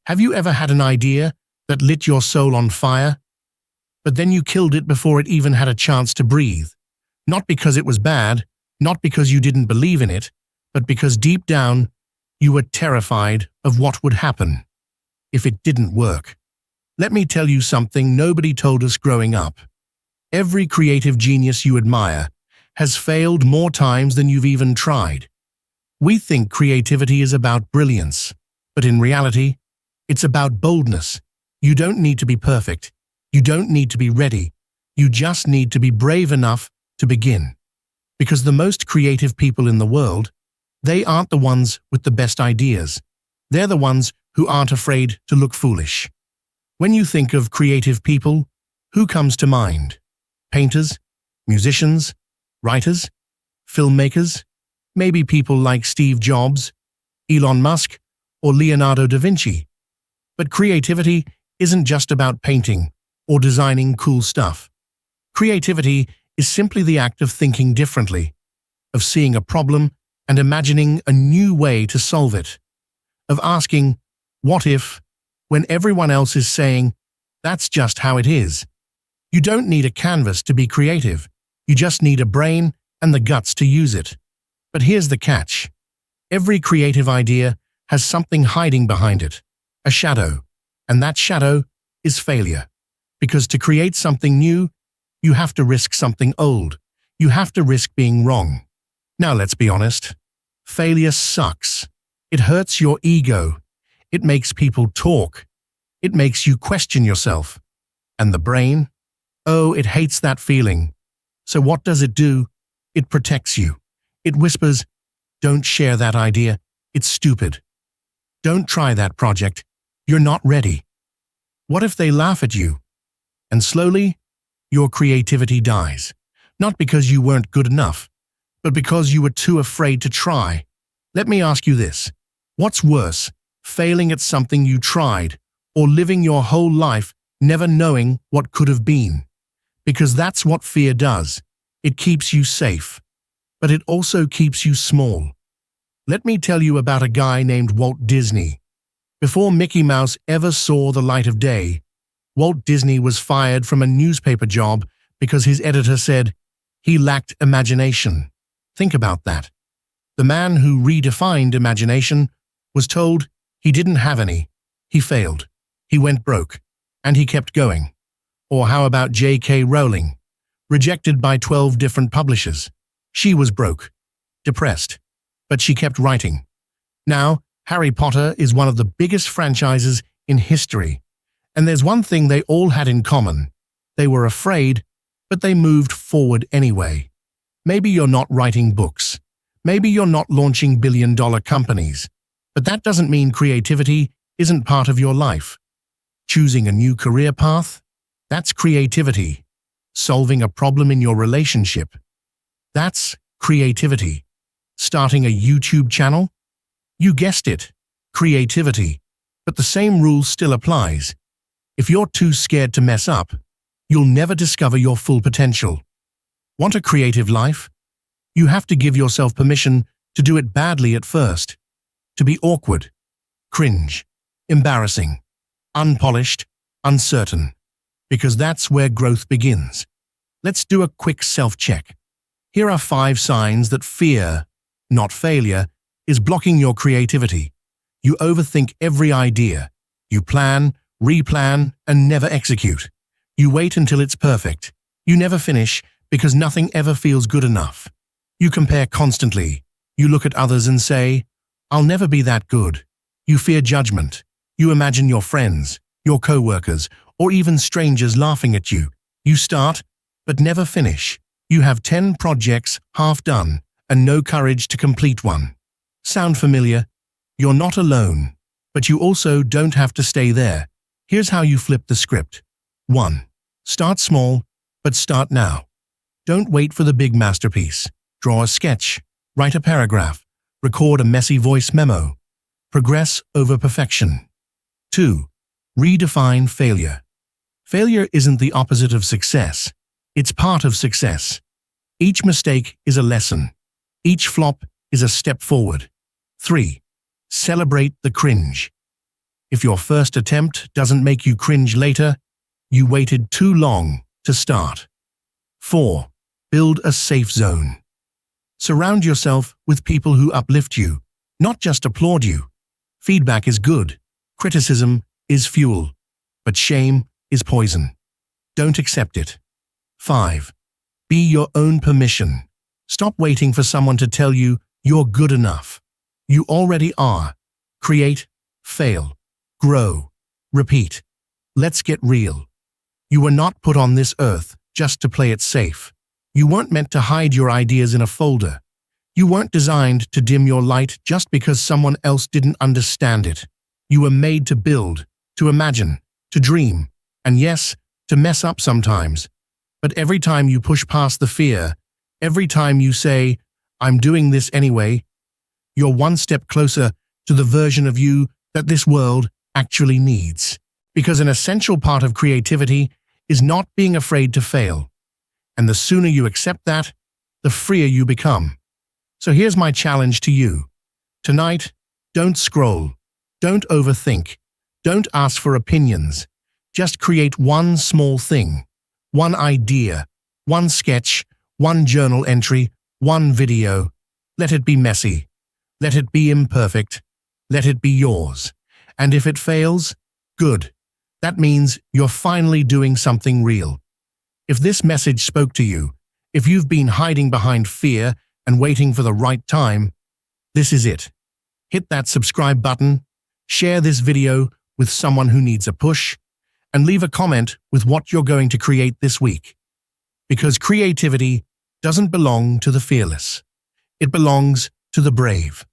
Have you ever had an idea that lit your soul on fire, but then you killed it before it even had a chance to breathe? Not because it was bad, not because you didn't believe in it, but because deep down you were terrified of what would happen if it didn't work. Let me tell you something nobody told us growing up. Every creative genius you admire has failed more times than you've even tried. We think creativity is about brilliance, but in reality, it's about boldness. You don't need to be perfect. You don't need to be ready. You just need to be brave enough to begin. Because the most creative people in the world, they aren't the ones with the best ideas. They're the ones who aren't afraid to look foolish. When you think of creative people, who comes to mind? Painters, musicians, writers, filmmakers, maybe people like Steve Jobs, Elon Musk, or Leonardo da Vinci. But creativity isn't just about painting or designing cool stuff. Creativity is simply the act of thinking differently, of seeing a problem and imagining a new way to solve it, of asking, what if, when everyone else is saying, that's just how it is. You don't need a canvas to be creative. You just need a brain and the guts to use it. But here's the catch. Every creative idea has something hiding behind it, a shadow, and that shadow is failure. Because to create something new, you have to risk something old. You have to risk being wrong. Now let's be honest. Failure sucks. It hurts your ego. It makes people talk. It makes you question yourself. And the brain? Oh, it hates that feeling. So what does it do? It protects you. It whispers, don't share that idea. It's stupid. Don't try that project. You're not ready. What if they laugh at you? And slowly, your creativity dies. Not because you weren't good enough, but because you were too afraid to try. Let me ask you this. What's worse, failing at something you tried, or living your whole life never knowing what could have been? Because that's what fear does. It keeps you safe, but it also keeps you small. Let me tell you about a guy named Walt Disney. Before Mickey Mouse ever saw the light of day, Walt Disney was fired from a newspaper job because his editor said he lacked imagination. Think about that. The man who redefined imagination was told he didn't have any. He failed. He went broke. And he kept going. Or how about J.K. Rowling? Rejected by 12 different publishers. She was broke, depressed, but she kept writing. Now, Harry Potter is one of the biggest franchises in history. And there's one thing they all had in common. They were afraid, but they moved forward anyway. Maybe you're not writing books. Maybe you're not launching billion-dollar companies. But that doesn't mean creativity isn't part of your life. Choosing a new career path? That's creativity. Solving a problem in your relationship? That's creativity. Starting a YouTube channel? You guessed it, creativity. But the same rule still applies. If you're too scared to mess up, you'll never discover your full potential. Want a creative life? You have to give yourself permission to do it badly at first. To be awkward, cringe, embarrassing, unpolished, uncertain. Because that's where growth begins. Let's do a quick self-check. Here are 5 signs that fear, not failure, is blocking your creativity. You overthink every idea. You plan, replan, and never execute. You wait until it's perfect. You never finish because nothing ever feels good enough. You compare constantly. You look at others and say, I'll never be that good. You fear judgment. You imagine your friends, your co-workers, or even strangers laughing at you. You start, but never finish. You have 10 projects half done and no courage to complete one. Sound familiar? You're not alone, but you also don't have to stay there. Here's how you flip the script. 1. Start small, but start now. Don't wait for the big masterpiece. Draw a sketch, write a paragraph, record a messy voice memo. Progress over perfection. 2. Redefine failure. Failure isn't the opposite of success. It's part of success. Each mistake is a lesson. Each flop is a step forward. 3. Celebrate the cringe. If your first attempt doesn't make you cringe later, you waited too long to start. 4. Build a safe zone. Surround yourself with people who uplift you, not just applaud you. Feedback is good, criticism is fuel, but shame is poison. Don't accept it. 5. Be your own permission. Stop waiting for someone to tell you you're good enough. You already are. Create, fail, grow, repeat. Let's get real. You were not put on this earth just to play it safe. You weren't meant to hide your ideas in a folder. You weren't designed to dim your light just because someone else didn't understand it. You were made to build, to imagine, to dream, and yes, to mess up sometimes. But every time you push past the fear, every time you say, "I'm doing this anyway," you're one step closer to the version of you that this world actually needs. Because an essential part of creativity is not being afraid to fail. And the sooner you accept that, the freer you become. So here's my challenge to you. Tonight, don't scroll, don't overthink, don't ask for opinions. Just create one small thing, one idea, one sketch, one journal entry, one video. Let it be messy. Let it be imperfect. Let it be yours. And if it fails, good. That means you're finally doing something real. If this message spoke to you, if you've been hiding behind fear and waiting for the right time, this is it. Hit that subscribe button, share this video with someone who needs a push, and leave a comment with what you're going to create this week. Because creativity doesn't belong to the fearless. It belongs to the brave.